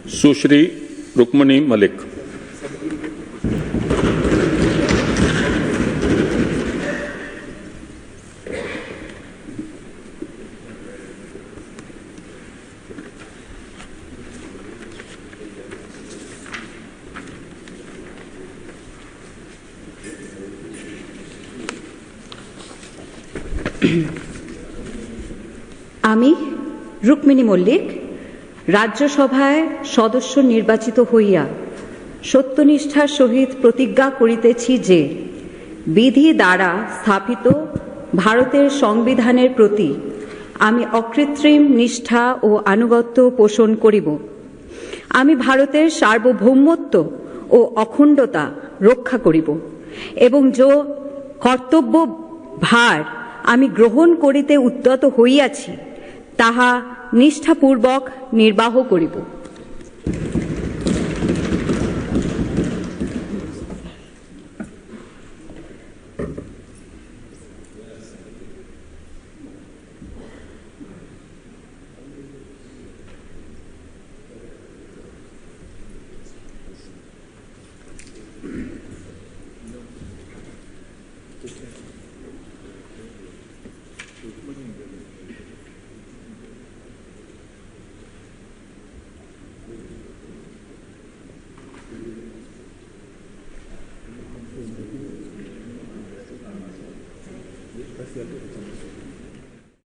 सुश्री रुक्मणी मलिक। আমি রুক্মিণী মল্লিক রাজ্যসভায় সদস্য নির্বাচিত হইয়া সত্যনিষ্ঠার সহিত প্রতিজ্ঞা করিতেছি যে বিধি দ্বারা স্থাপিত ভারতের সংবিধানের প্রতি আমি অকৃত্রিম নিষ্ঠা ও আনুগত্য পোষণ করিব। আমি ভারতের সার্বভৌমত্ব ও অখণ্ডতা রক্ষা করিব এবং যে কর্তব্য ভার আমি গ্রহণ করিতে উদ্যত হইয়াছি তাহা নিষ্ঠাপূর্বক নির্বাহ করিব। Gracias.